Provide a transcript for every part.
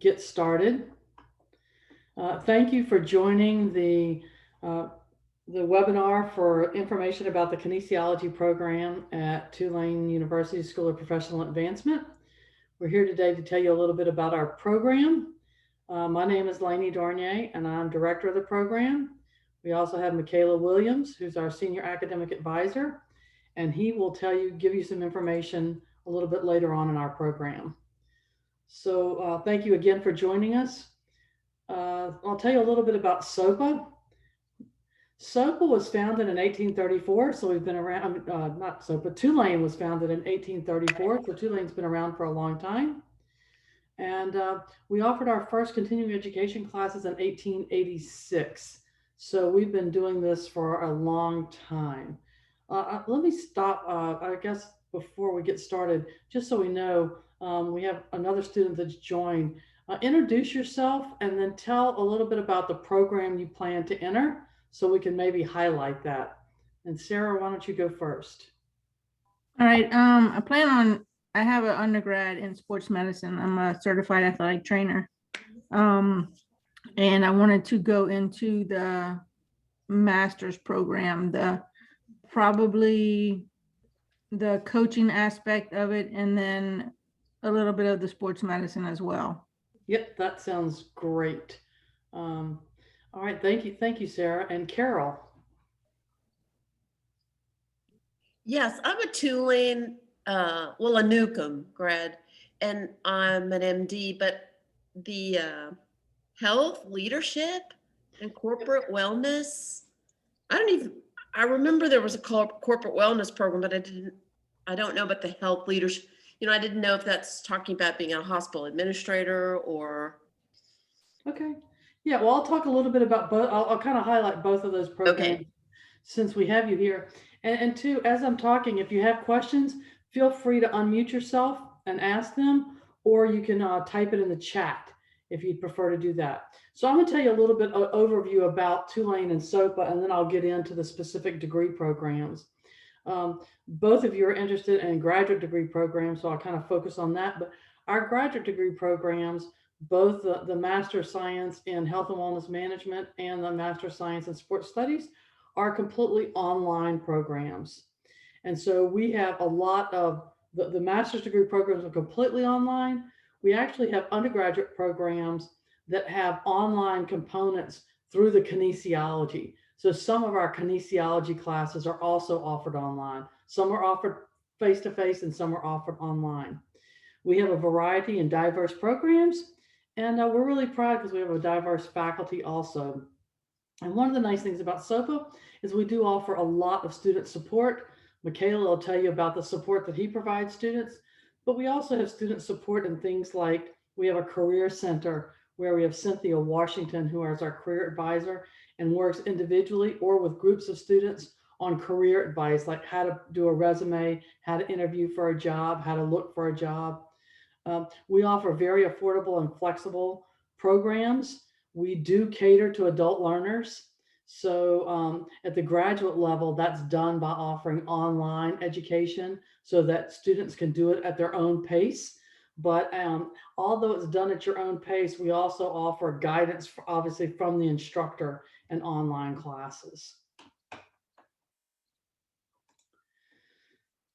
get started. Thank you for joining the webinar for information about the Kinesiology program at Tulane University School of Professional Advancement. We're here today to tell you a little bit about our program. My name is Lainey Darnier, and I'm director of the program. We also have Michaela Williams, who's our senior academic advisor, and he will give you some information a little bit later on in our program. So thank you again for joining us. I'll tell you a little bit about SOPA. SOPA was founded in 1834, so we've been around, not SOPA, Tulane was founded in 1834, so Tulane's been around for a long time. And we offered our first continuing education classes in 1886. So we've been doing this for a long time. Let me stop, I guess, before we get started, just so we know, we have another student that's joined. Introduce yourself and then tell a little bit about the program you plan to enter so we can maybe highlight that. And Sarah, why don't you go first? All right. I have an undergrad in sports medicine. I'm a certified athletic trainer. And I wanted to go into the master's program, probably the coaching aspect of it, and then a little bit of the sports medicine as well. Yep, that sounds great. All right, thank you, Sarah. And Carol. Yes, I'm a Tulane, a Newcomb grad, and I'm an MD, but the health, leadership, and corporate wellness, I remember there was a corporate wellness program, but I don't know about the health leadership. I didn't know if that's talking about being a hospital administrator or. Okay. Yeah, well, I'll talk a little bit about both. I'll kind of highlight both of those programs since we have you here. And two, as I'm talking, if you have questions, feel free to unmute yourself and ask them, or you can type it in the chat if you'd prefer to do that. So I'm going to tell you a little bit of overview about Tulane and SOPA, and then I'll get into the specific degree programs. Both of you are interested in graduate degree programs, so I'll kind of focus on that. But our graduate degree programs, both the Master of Science in Health and Wellness Management and the Master of Science in Sports Studies, are completely online programs. And so we have a lot of the master's degree programs are completely online. We actually have undergraduate programs that have online components through the kinesiology. So some of our kinesiology classes are also offered online. Some are offered face-to-face and some are offered online. We have a variety and diverse programs, and we're really proud because we have a diverse faculty also. And one of the nice things about SOPA is we do offer a lot of student support. Michaela will tell you about the support that he provides students, but we also have student support in things like we have a career center where we have Cynthia Washington, who is our career advisor and works individually or with groups of students on career advice, like how to do a resume, how to interview for a job, how to look for a job. We offer very affordable and flexible programs. We do cater to adult learners. So at the graduate level, that's done by offering online education so that students can do it at their own pace. But although it's done at your own pace, we also offer guidance, obviously, from the instructor in online classes.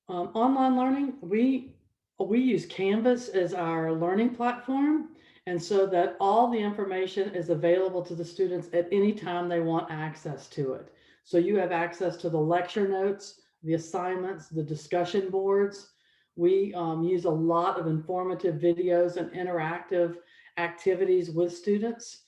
Online learning, we use Canvas as our learning platform, and so that all the information is available to the students at any time they want access to it. So you have access to the lecture notes, the assignments, the discussion boards. We use a lot of informative videos and interactive activities with students.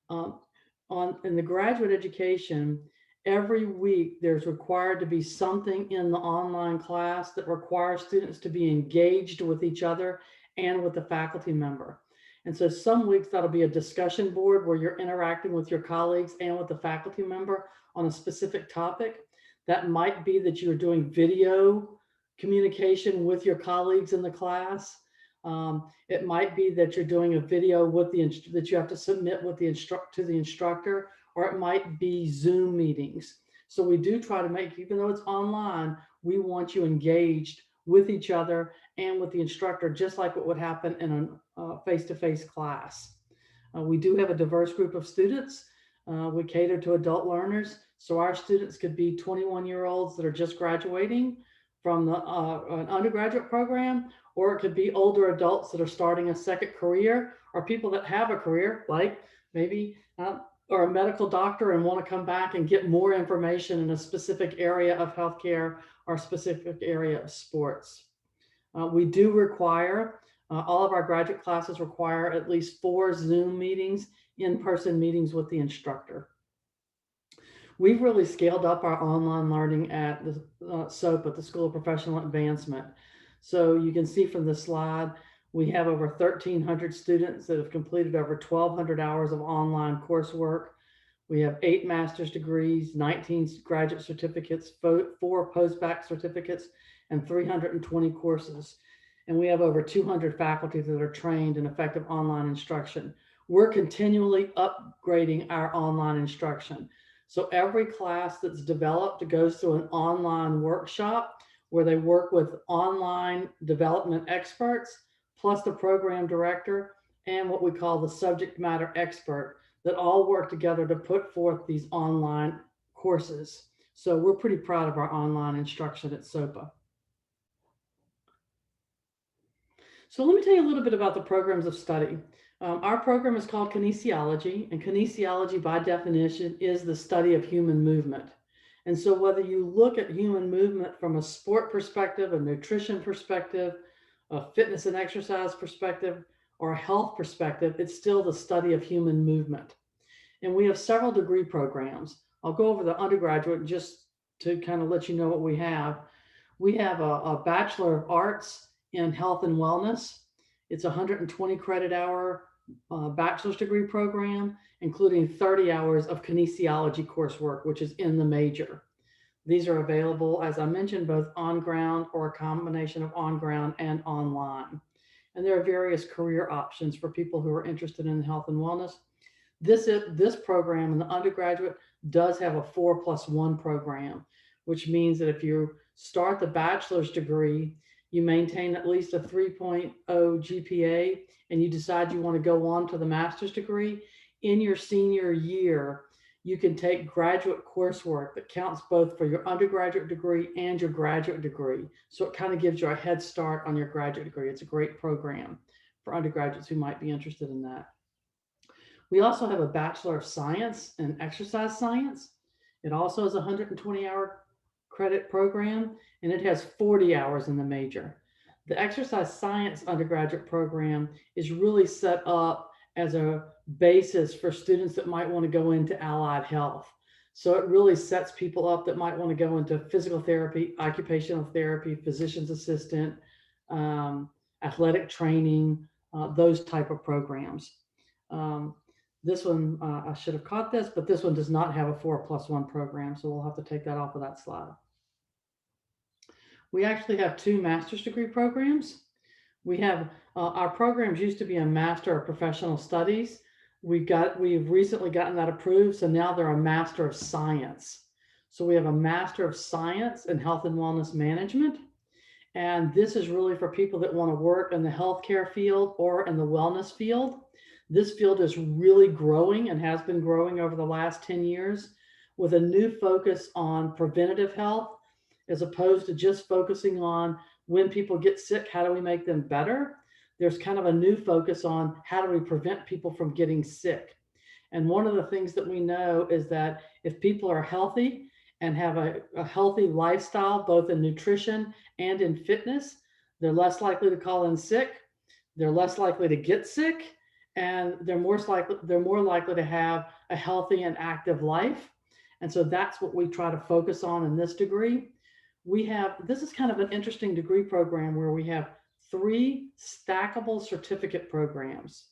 In the graduate education, every week there's required to be something in the online class that requires students to be engaged with each other and with the faculty member. And so some weeks that'll be a discussion board where you're interacting with your colleagues and with the faculty member on a specific topic. That might be that you're doing video communication with your colleagues in the class. It might be that you're doing a video with that you have to submit with to the instructor, or it might be Zoom meetings. So we do try to make, even though it's online, we want you engaged with each other and with the instructor, just like what would happen in face-to-face class. We do have a diverse group of students. We cater to adult learners. So our students could be 21-year-olds that are just graduating from an undergraduate program, or it could be older adults that are starting a second career, or people that have a career, like maybe or a medical doctor and want to come back and get more information in a specific area of healthcare or a specific area of sports. We do require, all of our graduate classes require at least 4 Zoom meetings, in-person meetings with the instructor. We've really scaled up our online learning at the SOPA, the School of Professional Advancement. So you can see from the slide, we have over 1,300 students that have completed over 1,200 hours of online coursework. We have 8 master's degrees, 19 graduate certificates, 4 postbac certificates, and 320 courses. And we have over 200 faculty that are trained in effective online instruction. We're continually upgrading our online instruction. So every class that's developed goes through an online workshop where they work with online development experts, plus the program director and what we call the subject matter expert, that all work together to put forth these online courses. So we're pretty proud of our online instruction at SOPA. So let me tell you a little bit about the programs of study. Our program is called Kinesiology, and kinesiology by definition is the study of human movement. And so whether you look at human movement from a sport perspective, a nutrition perspective, a fitness and exercise perspective, or a health perspective, it's still the study of human movement. And we have several degree programs. I'll go over the undergraduate just to kind of let you know what we have. We have a Bachelor of Arts in Health and Wellness. It's a 120 credit hour bachelor's degree program, including 30 hours of kinesiology coursework, which is in the major. These are available, as I mentioned, both on ground or a combination of on ground and online. And there are various career options for people who are interested in health and wellness. This program in the undergraduate does have a 4+1 program, which means that if you start the bachelor's degree, you maintain at least a 3.0 GPA, and you decide you want to go on to the master's degree, in your senior year, you can take graduate coursework that counts both for your undergraduate degree and your graduate degree. So it kind of gives you a head start on your graduate degree. It's a great program for undergraduates who might be interested in that. We also have a Bachelor of Science in Exercise Science. It also is a 120-hour credit program, and it has 40 hours in the major. The Exercise Science undergraduate program is really set up as a basis for students that might want to go into allied health. So it really sets people up that might want to go into physical therapy, occupational therapy, physician's assistant, athletic training, those type of programs. This one, I should have caught this, but this one does not have a 4+1 program, so we'll have to take that off of that slide. We actually have 2 master's degree programs. We have, our programs used to be a Master of Professional Studies. We've recently gotten that approved, so now they're a Master of Science. So we have a Master of Science in Health and Wellness Management. And this is really for people that want to work in the healthcare field or in the wellness field. This field is really growing and has been growing over the last 10 years with a new focus on preventative health, as opposed to just focusing on when people get sick, how do we make them better? There's kind of a new focus on how do we prevent people from getting sick. And one of the things that we know is that if people are healthy and have a healthy lifestyle, both in nutrition and in fitness, they're less likely to call in sick, they're less likely to get sick, and they're more likely to have a healthy and active life. And so that's what we try to focus on in this degree. This is kind of an interesting degree program where we have 3 stackable certificate programs.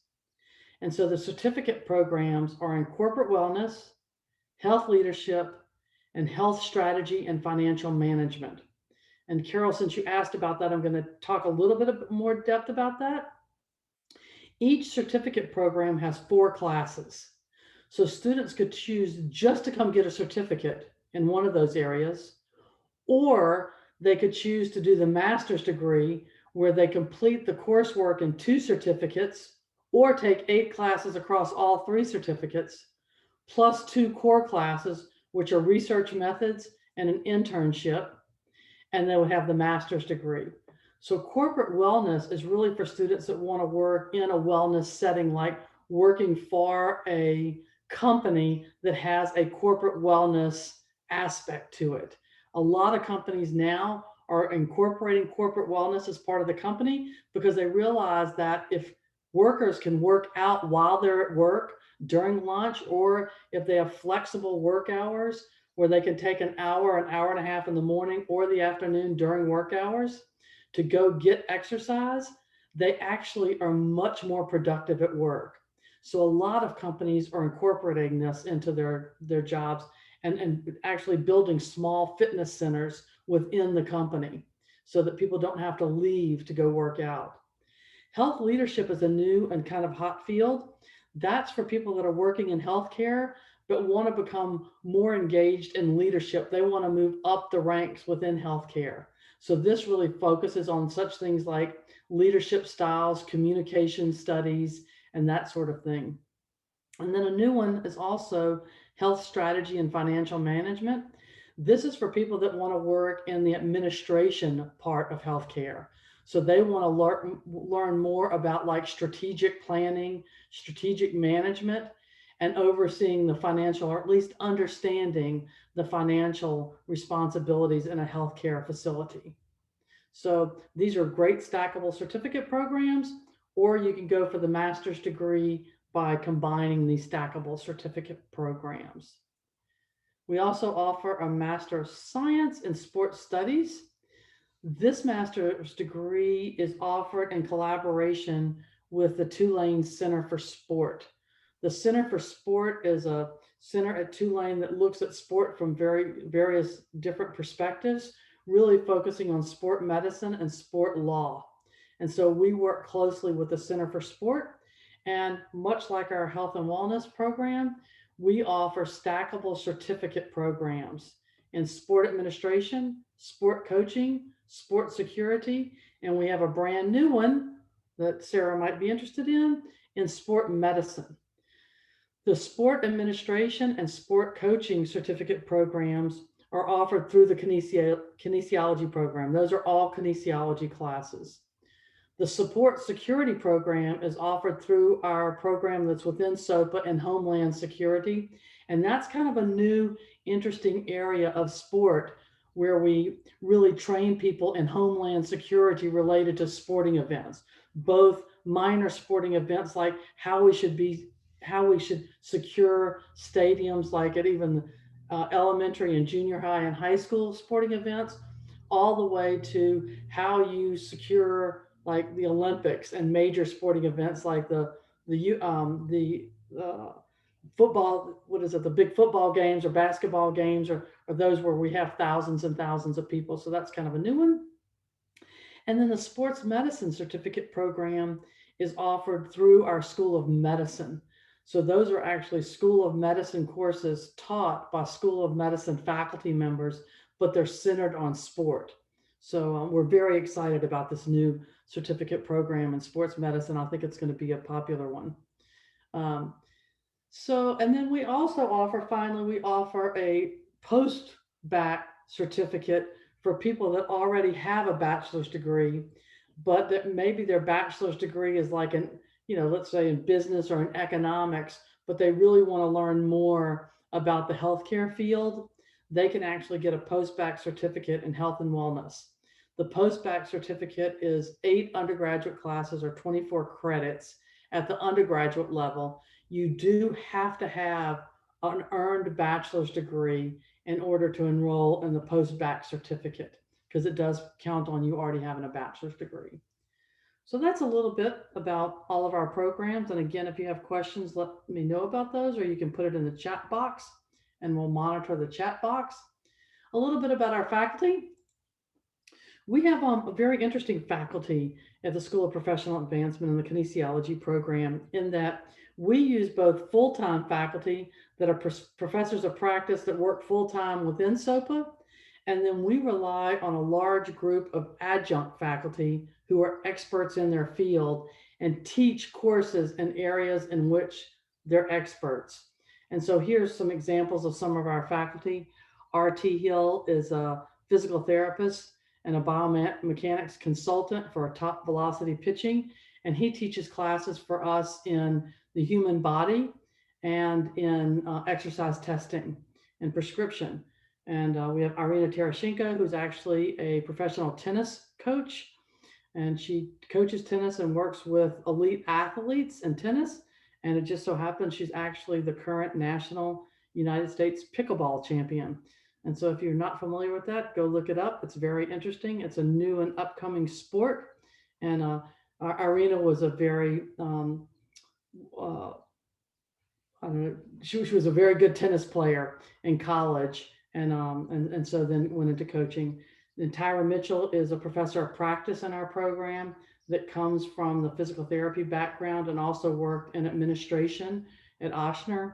And so the certificate programs are in corporate wellness, health leadership, and health strategy and financial management. And Carol, since you asked about that, I'm going to talk a little bit more depth about that. Each certificate program has 4 classes. So students could choose just to come get a certificate in one of those areas, or they could choose to do the master's degree, where they complete the coursework in 2 certificates or take 8 classes across all 3 certificates, plus 2 core classes, which are research methods and an internship, and they would have the master's degree. So corporate wellness is really for students that want to work in a wellness setting, like working for a company that has a corporate wellness aspect to it. A lot of companies now are incorporating corporate wellness as part of the company because they realize that if workers can work out while they're at work during lunch, or if they have flexible work hours where they can take an hour and a half in the morning or the afternoon during work hours to go get exercise, they actually are much more productive at work. So a lot of companies are incorporating this into their jobs and actually building small fitness centers within the company so that people don't have to leave to go work out. Health leadership is a new and kind of hot field. That's for people that are working in healthcare but want to become more engaged in leadership. They want to move up the ranks within healthcare. So this really focuses on such things like leadership styles, communication studies, and that sort of thing. And then a new one is also health strategy and financial management. This is for people that want to work in the administration part of healthcare. So they want to learn more about like strategic planning, strategic management, and overseeing the financial, or at least understanding the financial responsibilities in a healthcare facility. So these are great stackable certificate programs, or you can go for the master's degree by combining these stackable certificate programs. We also offer a Master of Science in Sports Studies. This master's degree is offered in collaboration with the Tulane Center for Sport. The Center for Sport is a center at Tulane that looks at sport from various different perspectives, really focusing on sport medicine and sport law. And so we work closely with the Center for Sport. And much like our health and wellness program, we offer stackable certificate programs in sport administration, sport coaching, sport security, and we have a brand new one that Sarah might be interested in sport medicine. The sport administration and sport coaching certificate programs are offered through the kinesiology program. Those are all kinesiology classes. The support security program is offered through our program that's within SOPA and Homeland Security. And that's kind of a new, interesting area of sport where we really train people in Homeland Security related to sporting events, both minor sporting events like how we should secure stadiums, like at even elementary and junior high and high school sporting events, all the way to how you secure like the Olympics and major sporting events like the football, what is it, the big football games or basketball games, or those where we have thousands and thousands of people. So that's kind of a new one. And then the sports medicine certificate program is offered through our School of Medicine. So those are actually School of Medicine courses taught by School of Medicine faculty members, but they're centered on sport. So we're very excited about this new certificate program in sports medicine. I think it's going to be a popular one. And then we also offer, finally, we offer a post-bac certificate for people that already have a bachelor's degree, but that maybe their bachelor's degree is like in, let's say in business or in economics, but they really want to learn more about the healthcare field. They can actually get a post-bac certificate in health and wellness. The post-bac certificate is 8 undergraduate classes or 24 credits at the undergraduate level. You do have to have an earned bachelor's degree in order to enroll in the post-bac certificate, because it does count on you already having a bachelor's degree. So that's a little bit about all of our programs. And again, if you have questions, let me know about those, or you can put it in the chat box and we'll monitor the chat box. A little bit about our faculty. We have a very interesting faculty at the School of Professional Advancement in the Kinesiology program, in that we use both full-time faculty that are professors of practice that work full-time within SOPA, and then we rely on a large group of adjunct faculty who are experts in their field and teach courses in areas in which they're experts. And so here's some examples of some of our faculty. R.T. Hill is a physical therapist and a biomechanics consultant for top velocity pitching. And he teaches classes for us in the human body and in exercise testing and prescription. And we have Irina Terashenko, who's actually a professional tennis coach. And she coaches tennis and works with elite athletes in tennis. And it just so happens she's actually the current national United States pickleball champion. And so if you're not familiar with that, go look it up. It's very interesting. It's a new and upcoming sport. And Irina was a very uh, I don't know, she was a very good tennis player in college, and so then went into coaching. And Tyra Mitchell is a professor of practice in our program that comes from the physical therapy background and also worked in administration at Ochsner.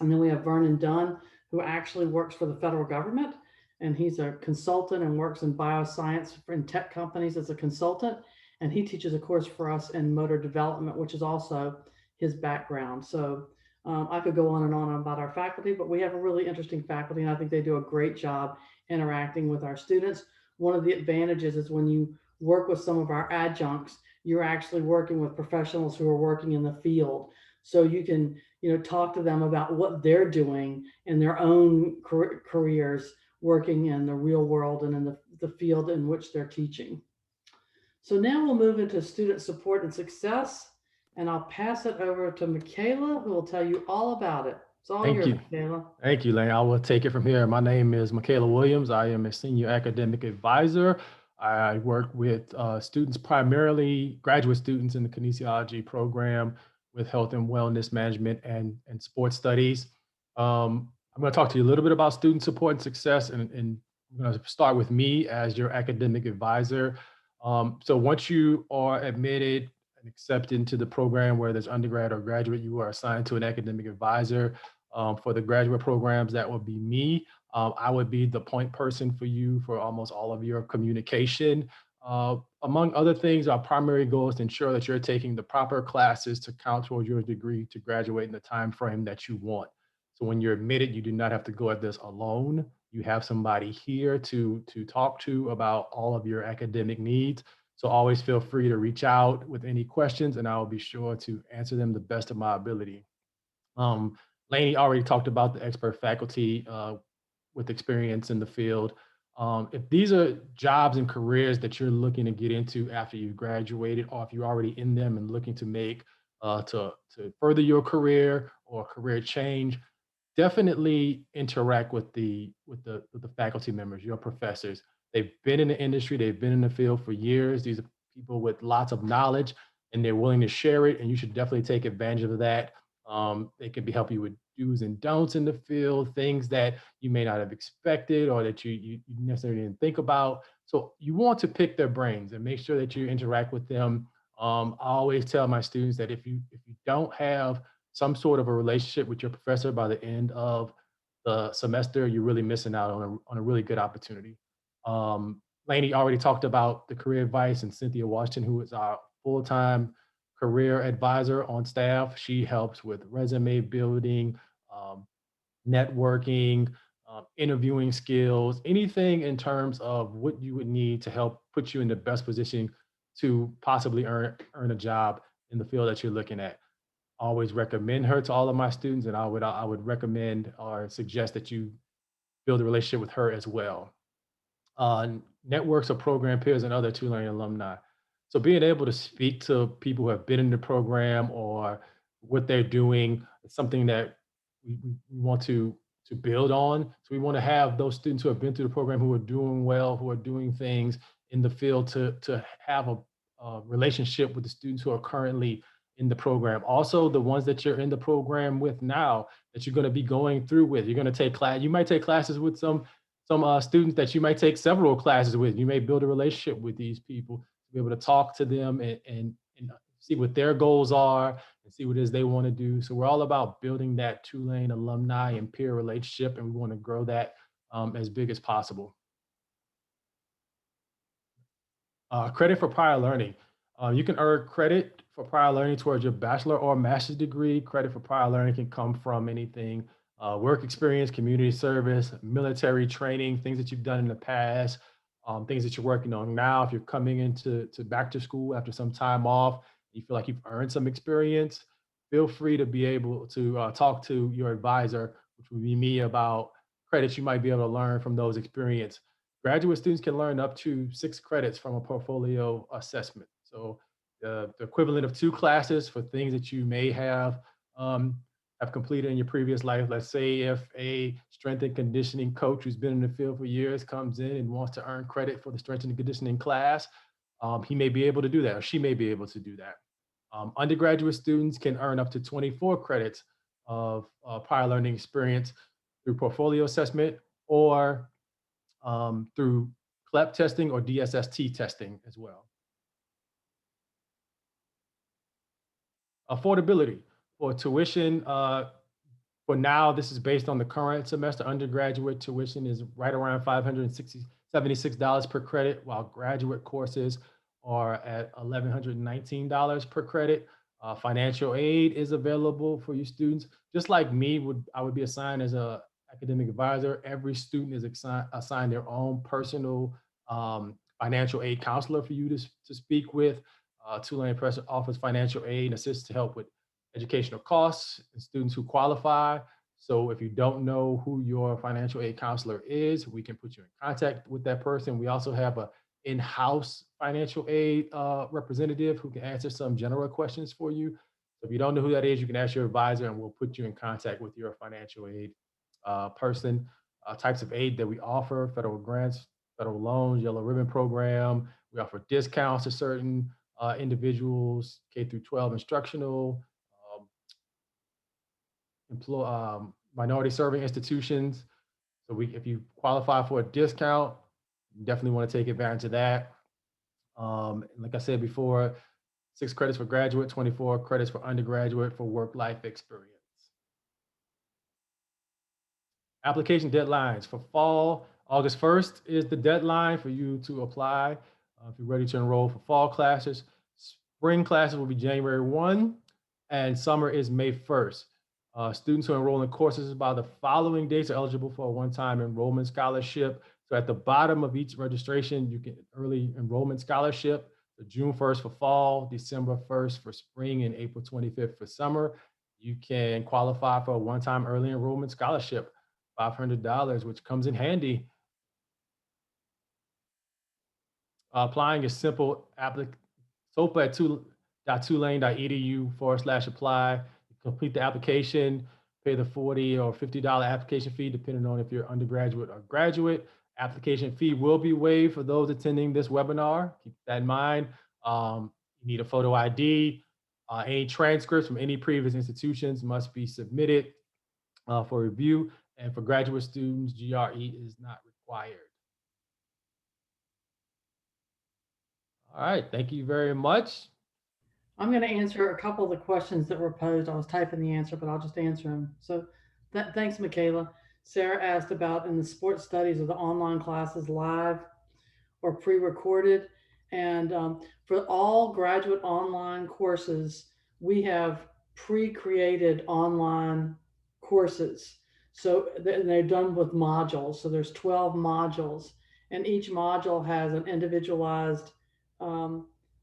And then we have Vernon Dunn, who actually works for the federal government, and he's a consultant and works in bioscience in tech companies as a consultant. And he teaches a course for us in motor development, which is also his background. So I could go on and on about our faculty, but we have a really interesting faculty, and I think they do a great job interacting with our students. One of the advantages is when you work with some of our adjuncts, you're actually working with professionals who are working in the field. So you can, talk to them about what they're doing in their own careers, working in the real world and in the field in which they're teaching. So now we'll move into student support and success, and I'll pass it over to Michaela, who will tell you all about it. It's all Thank yours, you. Michaela. Thank you, Lane. I will take it from here. My name is Michaela Williams. I am a senior academic advisor. I work with students, primarily graduate students in the kinesiology program with health and wellness management and sports studies. I'm going to talk to you a little bit about student support and success, and I'm going to start with me as your academic advisor. So once you are admitted and accepted into the program, whether it's undergrad or graduate, you are assigned to an academic advisor. For the graduate programs, that would be me. I would be the point person for you for almost all of your communication. Among other things, our primary goal is to ensure that you're taking the proper classes to count towards your degree to graduate in the time frame that you want. So when you're admitted, you do not have to go at this alone. You have somebody here to talk to about all of your academic needs. So always feel free to reach out with any questions, and I will be sure to answer them the best of my ability. Lainey already talked about the expert faculty with experience in the field. If these are jobs and careers that you're looking to get into after you graduated, or if you're already in them and looking to make to further your career or career change, definitely interact with the faculty members, your professors. They've been in the industry, they've been in the field for years. These are people with lots of knowledge, and they're willing to share it, and you should definitely take advantage of that. They can help you with do's and don'ts in the field, things that you may not have expected or that you necessarily didn't think about. So you want to pick their brains and make sure that you interact with them. I always tell my students that if you don't have some sort of a relationship with your professor by the end of the semester, you're really missing out on a really good opportunity. Lainey already talked about the career advice, and Cynthia Washington, who is our full-time career advisor on staff. She helps with resume building, networking, interviewing skills, anything in terms of what you would need to help put you in the best position to possibly earn a job in the field that you're looking at. Always recommend her to all of my students, and I would recommend or suggest that you build a relationship with her as well. Networks of program peers and other Tulane alumni. So being able to speak to people who have been in the program or what they're doing is something that we want to build on. So we want to have those students who have been through the program, who are doing well, who are doing things in the field, to have a relationship with the students who are currently in the program. Also, the ones that you're in the program with now, that you're going to be going through with. You're going to take class. You might take classes with some students that you might take several classes with. You may build a relationship with these people to be able to talk to them and see what their goals are and see what it is they want to do. So we're all about building that Tulane alumni and peer relationship, and we want to grow that as big as possible. Credit for prior learning. You can earn credit for prior learning towards your bachelor or master's degree. Credit for prior learning can come from anything, work experience, community service, military training, things that you've done in the past, things that you're working on now. If you're coming into back to school after some time off, you feel like you've earned some experience, feel free to be able to talk to your advisor, which would be me, about credits you might be able to learn from those experiences. Graduate students can learn up to 6 credits from a portfolio assessment. So the equivalent of 2 classes for things that you may have completed in your previous life. Let's say if a strength and conditioning coach who's been in the field for years comes in and wants to earn credit for the strength and conditioning class, he may be able to do that, or she may be able to do that. Undergraduate students can earn up to 24 credits of prior learning experience through portfolio assessment, or through CLEP testing or DSST testing as well. Affordability for tuition. For now, this is based on the current semester. Undergraduate tuition is right around $576 per credit, while graduate courses are at $1,119 per credit. Financial aid is available for you students. Just like me, I would be assigned as a academic advisor. Every student is assigned their own personal financial aid counselor for you to speak with. Tulane Press offers financial aid and assists to help with educational costs and students who qualify. So if you don't know who your financial aid counselor is, we can put you in contact with that person. We also have an in-house financial aid representative who can answer some general questions for you. So if you don't know who that is, you can ask your advisor and we'll put you in contact with your financial aid person. Types of aid that we offer: federal grants, federal loans, yellow ribbon program. We offer discounts to certain individuals, K through 12 instructional, minority serving institutions. So if you qualify for a discount, you definitely want to take advantage of that. Like I said before, 6 credits for graduate, 24 credits for undergraduate for work-life experience. Application deadlines for fall: August 1st is the deadline for you to apply if you're ready to enroll for fall classes. Spring classes will be January 1, and summer is May 1st. Students who enroll in courses by the following dates are eligible for a one-time enrollment scholarship. So at the bottom of each registration, you get early enrollment scholarship. So June 1st for fall, December 1st for spring, and April 25th for summer. You can qualify for a one-time early enrollment scholarship, $500, which comes in handy. Applying is simple. SOPA at tulane.edu/apply. Complete the application, pay the $40 or $50 application fee, depending on if you're undergraduate or graduate. Application fee will be waived for those attending this webinar. Keep that in mind. You need a photo ID. Any transcripts from any previous institutions must be submitted for review. And for graduate students, GRE is not required. All right, thank you very much. I'm going to answer a couple of the questions that were posed. I was typing the answer, but I'll just answer them. So thanks, Michaela. Sarah asked about, in the sports studies, are the online classes live or pre-recorded? And for all graduate online courses, we have pre-created online courses. So they're done with modules. So there's 12 modules, and each module has an individualized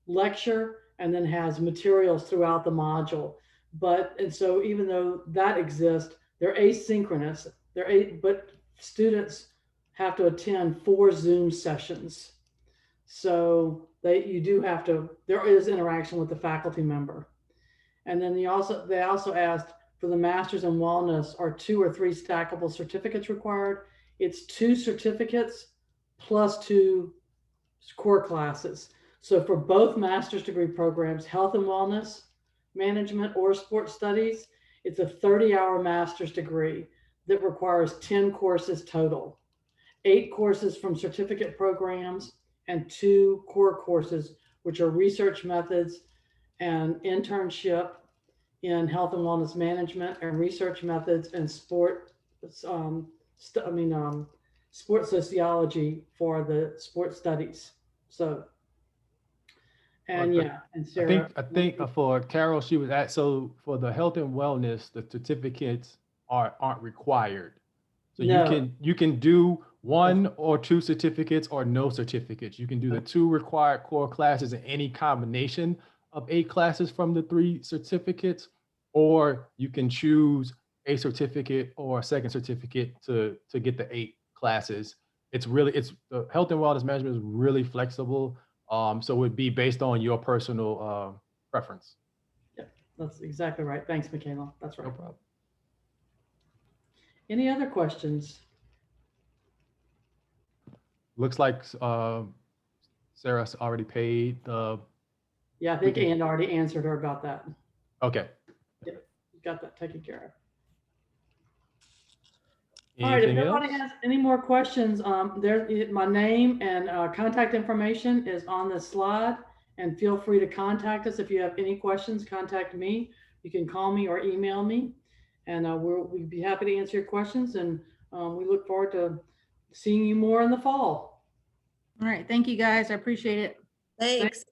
lecture, and then has materials throughout the module. And so even though that exists, they're asynchronous. But students have to attend 4 Zoom sessions. So there is interaction with the faculty member. And then they also asked, for the Masters in Wellness, are 2 or 3 stackable certificates required? It's 2 certificates plus 2 core classes. So for both master's degree programs, health and wellness management or sports studies, it's a 30-hour master's degree that requires 10 courses total, 8 courses from certificate programs, and 2 core courses, which are research methods and internship in health and wellness management, and research methods and sport sociology for the sports studies. So And Well, yeah, and I Sarah. think for Carol, she was at, so for the health and wellness, the certificates aren't required. So No, you can do one or two certificates or no certificates. You can do the 2 required core classes in any combination of 8 classes from the 3 certificates, or you can choose a certificate or a second certificate to get the 8 classes. It's the health and wellness management is really flexible. So it would be based on your personal preference. that's exactly right. Thanks, Michaela. That's right. No problem. Any other questions? Looks like Sarah's already paid the. Yeah, I think Ann already answered her about that. Okay. Got that taken care of. All right, if Anything else? nobody has any more questions, my name and contact information is on the slide, and feel free to contact us. If you have any questions, contact me. You can call me or email me, and we'd be happy to answer your questions. And we look forward to seeing you more in the fall. All right. Thank you, guys. I appreciate it. Thanks.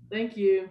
Thank you.